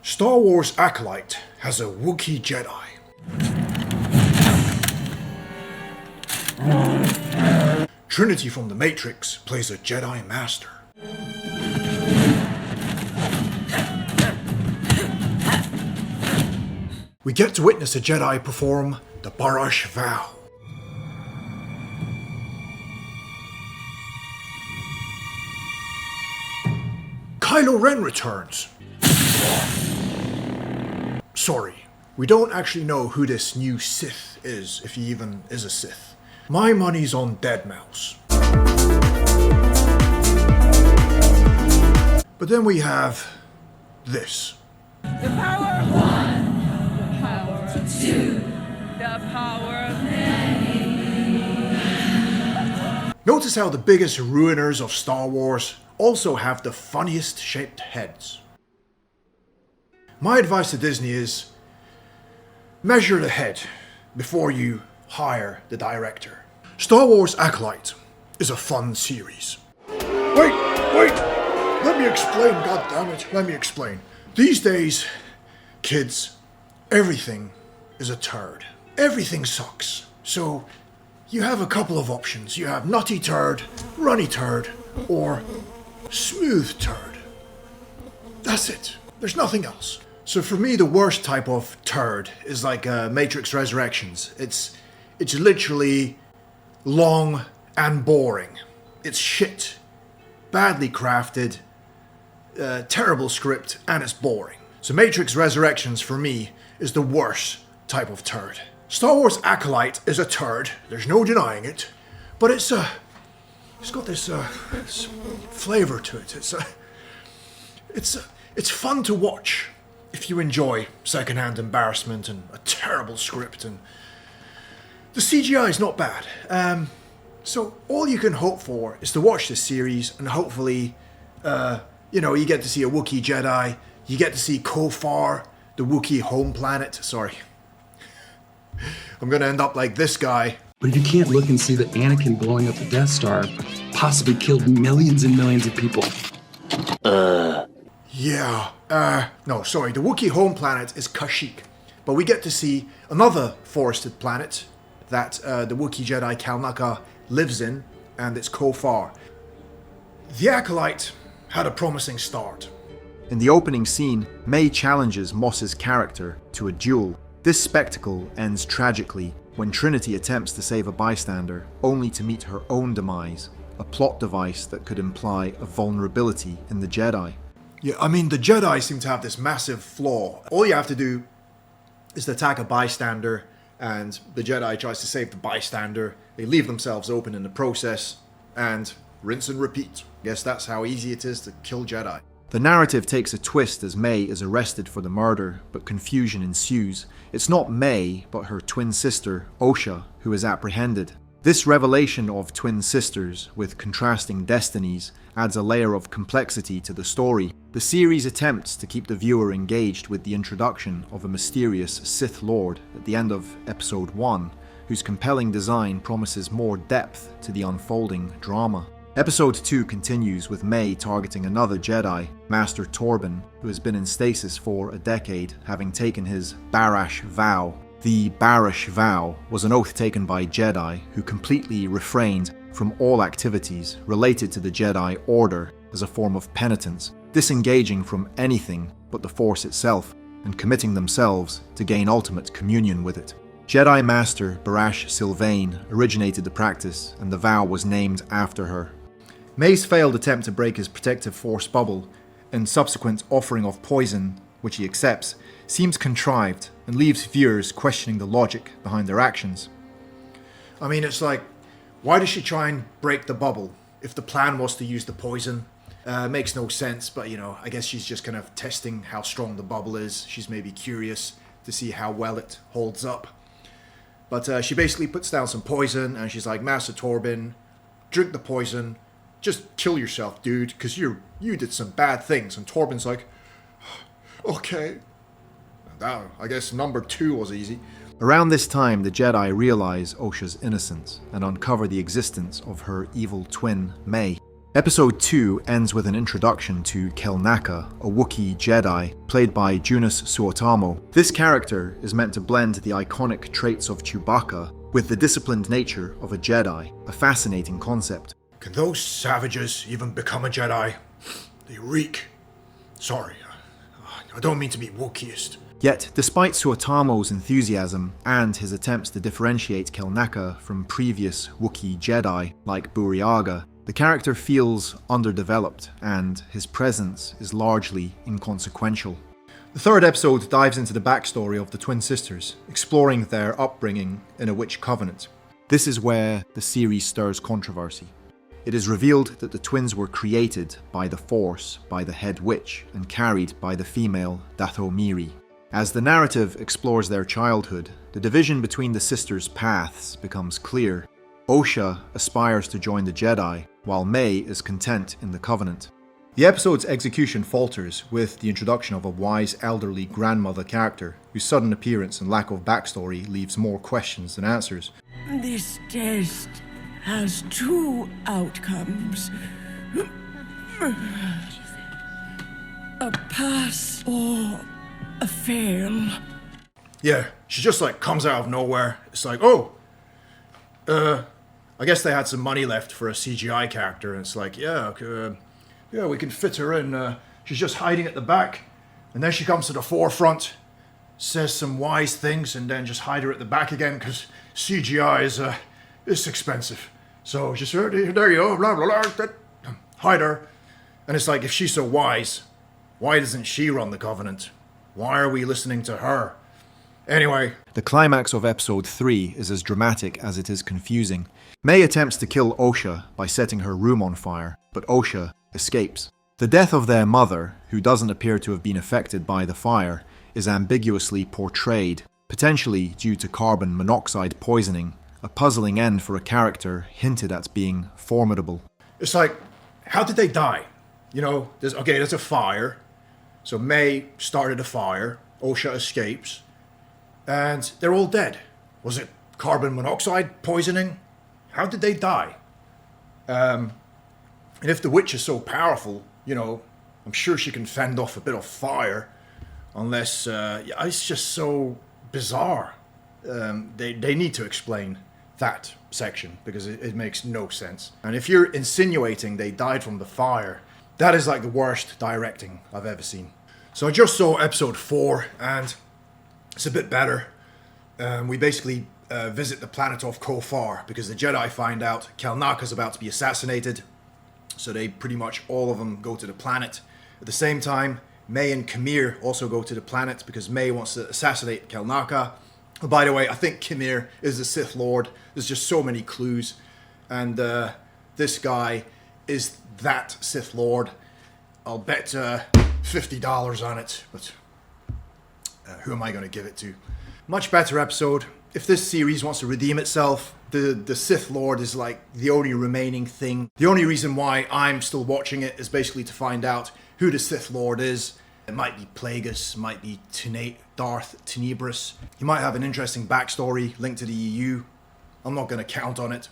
Star Wars Acolyte has a Wookiee Jedi. Trinity from The Matrix plays a Jedi Master. We get to witness a Jedi perform the Barash Vow. Kylo Ren returns. Sorry, we don't actually know who this new Sith is, if he even is a Sith. My money's on Deadmau5. But then we have this. The power of one, the power of two, the power of many. Notice how the biggest ruiners of Star Wars also have the funniest shaped heads. My advice to Disney is, measure the head before you hire the director. Star Wars Acolyte is a fun series. Wait! Let me explain, goddammit, let me explain. These days, kids, everything is a turd. Everything sucks. So, you have a couple of options. You have nutty turd, runny turd, or smooth turd. That's it. There's nothing else. So for me, the worst type of turd is like Matrix Resurrections. It's literally long and boring. It's shit. Badly crafted, terrible script, and it's boring. So Matrix Resurrections for me is the worst type of turd. Star Wars Acolyte is a turd, there's no denying it, but it's got this flavor to it. It's fun to watch if you enjoy secondhand embarrassment and a terrible script, and the CGI is not bad. So all you can hope for is to watch this series, and hopefully, you get to see a Wookiee Jedi, you get to see Kofar, the Wookiee home planet. Sorry. I'm gonna end up like this guy. But if you can't look and see that Anakin blowing up the Death Star possibly killed millions and millions of people. The Wookiee home planet is Kashyyyk. But we get to see another forested planet that the Wookiee Jedi kelnacca lives in, and it's Kofar. The Acolyte had a promising start. In the opening scene, May challenges Moss's character to a duel. This spectacle ends tragically when Trinity attempts to save a bystander, only to meet her own demise, a plot device that could imply a vulnerability in the Jedi. Yeah, I mean, the Jedi seem to have this massive flaw. All you have to do is to attack a bystander, and the Jedi tries to save the bystander. They leave themselves open in the process, and rinse and repeat. Guess that's how easy it is to kill Jedi. The narrative takes a twist as May is arrested for the murder, but confusion ensues. It's not May, but her twin sister, Osha, who is apprehended. This revelation of twin sisters, with contrasting destinies, adds a layer of complexity to the story. The series attempts to keep the viewer engaged with the introduction of a mysterious Sith Lord at the end of Episode 1, whose compelling design promises more depth to the unfolding drama. Episode 2 continues with May targeting another Jedi, Master Torben, who has been in stasis for a decade, having taken his Barash Vow. The Barash Vow was an oath taken by Jedi who completely refrained from all activities related to the Jedi Order as a form of penitence, disengaging from anything but the Force itself and committing themselves to gain ultimate communion with it. Jedi Master Barash Sylvain originated the practice, and the vow was named after her. May's failed attempt to break his protective Force bubble and subsequent offering of poison, which he accepts, seems contrived and leaves viewers questioning the logic behind their actions. I mean, it's like, why does she try and break the bubble if the plan was to use the poison? Makes no sense, but I guess she's just kind of testing how strong the bubble is. She's maybe curious to see how well it holds up. But she basically puts down some poison, and she's like, Master Torben, drink the poison, just kill yourself, dude, because you did some bad things. And Torben's like, okay. I guess number 2 was easy. Around this time, the Jedi realize Osha's innocence and uncover the existence of her evil twin, May. Episode 2 ends with an introduction to Kelnacca, a Wookiee Jedi, played by Joonas Suotamo. This character is meant to blend the iconic traits of Chewbacca with the disciplined nature of a Jedi, a fascinating concept. Can those savages even become a Jedi? They reek. Sorry, I don't mean to be Wookieist. Yet, despite Suotamo's enthusiasm and his attempts to differentiate Kelnacca from previous Wookiee Jedi like Buriaga, the character feels underdeveloped and his presence is largely inconsequential. The third episode dives into the backstory of the twin sisters, exploring their upbringing in a witch covenant. This is where the series stirs controversy. It is revealed that the twins were created by the Force by the head witch and carried by the female Dathomiri. As the narrative explores their childhood, the division between the sisters' paths becomes clear. Osha aspires to join the Jedi, while May is content in the Covenant. The episode's execution falters with the introduction of a wise elderly grandmother character, whose sudden appearance and lack of backstory leaves more questions than answers. This test has two outcomes. A pass or a fail. Yeah, she just comes out of nowhere. It's like, I guess they had some money left for a CGI character, and it's like, yeah, we can fit her in. She's just hiding at the back, and then she comes to the forefront, says some wise things, and then just hide her at the back again, because CGI is expensive. So just, there you go, blah, blah, blah, hide her. And it's like, if she's so wise, why doesn't she run the Covenant? Why are we listening to her? Anyway. The climax of episode 3 is as dramatic as it is confusing. May attempts to kill Osha by setting her room on fire, but Osha escapes. The death of their mother, who doesn't appear to have been affected by the fire, is ambiguously portrayed, potentially due to carbon monoxide poisoning, a puzzling end for a character hinted at being formidable. It's like, how did they die? You know, there's a fire. So May started a fire, Osha escapes, and they're all dead. Was it carbon monoxide poisoning? How did they die? And if the witch is so powerful, I'm sure she can fend off a bit of fire, unless, it's just so bizarre. They need to explain that section, because it makes no sense. And if you're insinuating they died from the fire, that is like the worst directing I've ever seen. So I just saw episode 4, and it's a bit better. We basically visit the planet of Kofar, because the Jedi find out Kelnacca is about to be assassinated. So they pretty much, all of them, go to the planet. At the same time, May and Khmer also go to the planet, because May wants to assassinate Kelnacca. Oh, by the way, I think Khmer is the Sith Lord. There's just so many clues. And this guy is that Sith Lord. I'll bet $50 on it, but who am I going to give it to? Much better episode. If this series wants to redeem itself, the Sith Lord is like the only remaining thing. The only reason why I'm still watching it is basically to find out who the Sith Lord is. It might be Plagueis, might be Darth Tenebris. He might have an interesting backstory linked to the EU. I'm not going to count on it.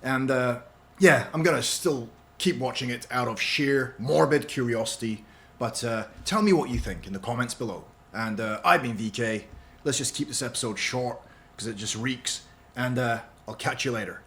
And I'm going to still keep watching it out of sheer morbid curiosity. But tell me what you think in the comments below. And I've been VK. Let's just keep this episode short, because it just reeks. And I'll catch you later.